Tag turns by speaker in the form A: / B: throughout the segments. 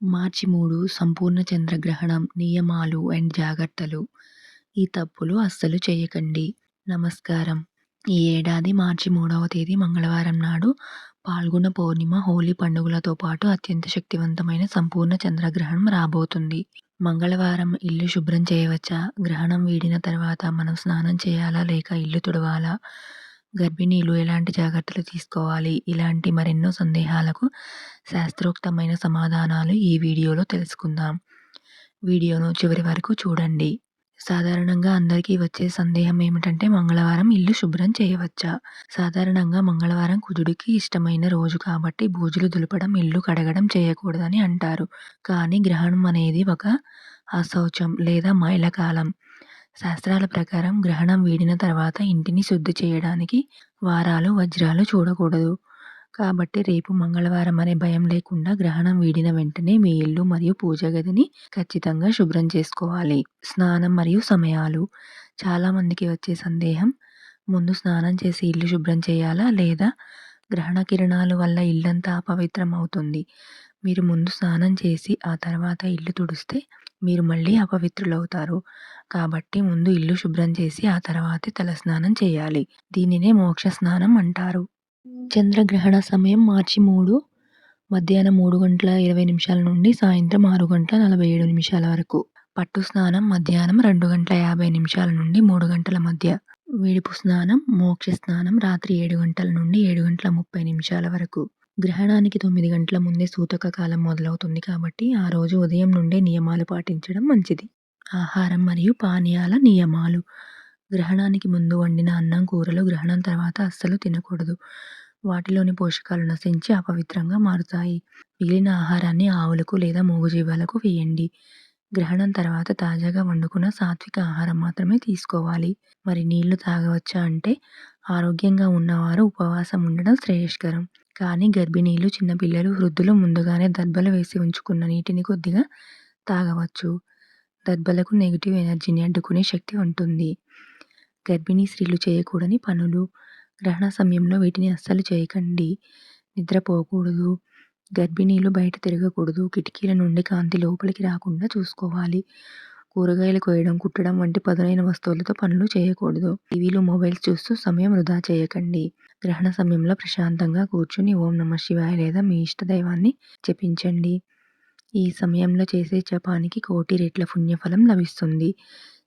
A: మార్చి 3 సంపూర్ణ చంద్రగ్రహణం నియమాలు అండ్ జాగ్రత్తలు. ఈ తప్పులు అస్సలు చేయకండి. నమస్కారం. ఈ ఏడాది మార్చి 3వ తేదీ మంగళవారం నాడు పాల్గొన పౌర్ణిమ, హోలీ పండుగలతో పాటు అత్యంత శక్తివంతమైన సంపూర్ణ చంద్రగ్రహణం రాబోతుంది. మంగళవారం ఇల్లు శుభ్రం చేయవచ్చా? గ్రహణం వీడిన తర్వాత మనం స్నానం చేయాలా లేక ఇల్లు తుడవాలా? గర్భిణీలు ఎలాంటి జాగ్రత్తలు తీసుకోవాలి? ఇలాంటి మరెన్నో సందేహాలకు శాస్త్రోక్తమైన సమాధానాలు ఈ వీడియోలో తెలుసుకుందాం. వీడియోను చివరి వరకు చూడండి. సాధారణంగా అందరికీ వచ్చే సందేహం ఏమిటంటే మంగళవారం ఇల్లు శుభ్రం చేయవచ్చా? సాధారణంగా మంగళవారం కుజుడికి ఇష్టమైన రోజు కాబట్టి బూజులు దులపడం, ఇల్లు కడగడం చేయకూడదని అంటారు. కానీ గ్రహణం అనేది ఒక అశౌచం లేదా మైలకాలం. శాస్త్రాల ప్రకారం గ్రహణం వీడిన తర్వాత ఇంటిని శుద్ధి చేయడానికి వారాలు, వజ్రాలు చూడకూడదు. కాబట్టి రేపు మంగళవారం అనే భయం లేకుండా గ్రహణం వీడిన వెంటనే మీ ఇల్లు మరియు పూజ గదిని ఖచ్చితంగా శుభ్రం చేసుకోవాలి. స్నానం మరియు సమయాలు. చాలామందికి వచ్చే సందేహం, ముందు స్నానం చేసి ఇల్లు శుభ్రం చేయాలా లేదా గ్రహణ కిరణాల వల్ల ఇల్లంతా అపవిత్రం అవుతుంది. మీరు ముందు స్నానం చేసి ఆ తర్వాత ఇల్లు తుడిస్తే మీరు మళ్ళీ అపవిత్రులవుతారు. కాబట్టి ముందు ఇల్లు శుభ్రం చేసి ఆ తర్వాతే తలస్నానం చేయాలి. దీనినే మోక్ష స్నానం అంటారు. చంద్రగ్రహణ సమయం మార్చి 3 మధ్యాహ్నం 3:20 నుండి సాయంత్రం 6:47 వరకు. పట్టు స్నానం మధ్యాహ్నం 2:50 నుండి 3 గంటల మధ్య. విడుపు స్నానం, మోక్ష స్నానం రాత్రి 7 గంటల నుండి 7:30 వరకు. గ్రహణానికి 9 గంటల ముందే సూతక కాలం మొదలవుతుంది కాబట్టి ఆ రోజు ఉదయం నుండే నియమాలు పాటించడం మంచిది. ఆహారం మరియు పానీయాల నియమాలు. గ్రహణానికి ముందు వండిన అన్నం, కూరలు గ్రహణం తర్వాత అస్సలు తినకూడదు. వాటిలోని పోషకాలు నశించి అపవిత్రంగా మారుతాయి. మిగిలిన ఆహారాన్ని ఆవులకు లేదా మూగజీవాలకు వేయండి. గ్రహణం తర్వాత తాజాగా వండుకున్న సాత్విక ఆహారం మాత్రమే తీసుకోవాలి. మరి నీళ్లు తాగవచ్చా అంటే ఆరోగ్యంగా ఉన్నవారు ఉపవాసం ఉండడం శ్రేయస్కరం. కానీ గర్భిణీలు, చిన్నపిల్లలు, వృద్ధులు ముందుగానే దర్భలు వేసి ఉంచుకున్న నీటిని కొద్దిగా తాగవచ్చు. దర్భలకు నెగిటివ్ ఎనర్జీని అడ్డుకునే శక్తి ఉంటుంది. గర్భిణీ స్త్రీలు చేయకూడని పనులు. గ్రహణ సమయంలో వీటిని అస్సలు చేయకండి. నిద్రపోకూడదు. గర్భిణీలు బయట తిరగకూడదు. కిటికీల నుండి కాంతి లోపలికి రాకుండా చూసుకోవాలి. కూరగాయలు కోయడం, కుట్టడం వంటి పదునైన వస్తువులతో పనులు చేయకూడదు. టీవీలు, మొబైల్స్ చూస్తూ సమయం వృధా చేయకండి. గ్రహణ సమయంలో ప్రశాంతంగా కూర్చుని ఓం నమః శివాయ లేదా మీ ఇష్ట దైవాన్ని జపించండి. ఈ సమయంలో చేసే జపానికి 1,000,000 రెట్ల పుణ్యఫలం లభిస్తుంది.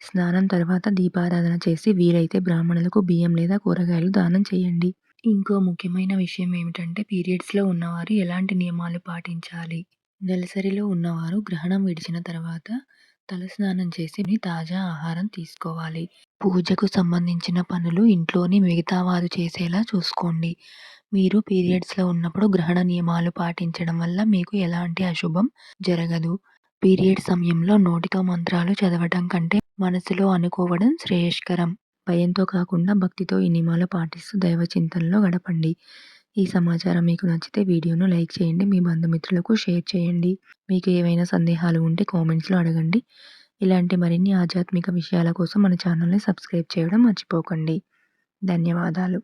A: స్నానం తర్వాత దీపారాధన చేసి వీలైతే బ్రాహ్మణులకు బియ్యం లేదా కూరగాయలు దానం చేయండి. ఇంకో ముఖ్యమైన విషయం ఏమిటంటే పీరియడ్స్లో ఉన్నవారు ఎలాంటి నియమాలు పాటించాలి? నెలసరిలో ఉన్నవారు గ్రహణం విడిచిన తర్వాత తలస్నానం చేసి తాజా ఆహారం తీసుకోవాలి. పూజకు సంబంధించిన పనులు ఇంట్లోని మిగతా వారు చేసేలా చూసుకోండి. మీరు పీరియడ్స్లో ఉన్నప్పుడు గ్రహణ నియమాలు పాటించడం వల్ల మీకు ఎలాంటి అశుభం జరగదు. పీరియడ్ సమయంలో నోటితో మంత్రాలు చదవడం కంటే మనసులో అనుకోవడం శ్రేయస్కరం. భయంతో కాకుండా భక్తితో ఈ నియమాలు పాటిస్తూ దైవ చింతనలో గడపండి. ఈ సమాచారం మీకు నచ్చితే వీడియోను లైక్ చేయండి. మీ బంధుమిత్రులకు షేర్ చేయండి. మీకు ఏవైనా సందేహాలు ఉంటే కామెంట్స్లో అడగండి. ఇలాంటి మరిన్ని ఆధ్యాత్మిక విషయాల కోసం మన ఛానల్ని సబ్స్క్రైబ్ చేయడం మర్చిపోకండి. ధన్యవాదాలు.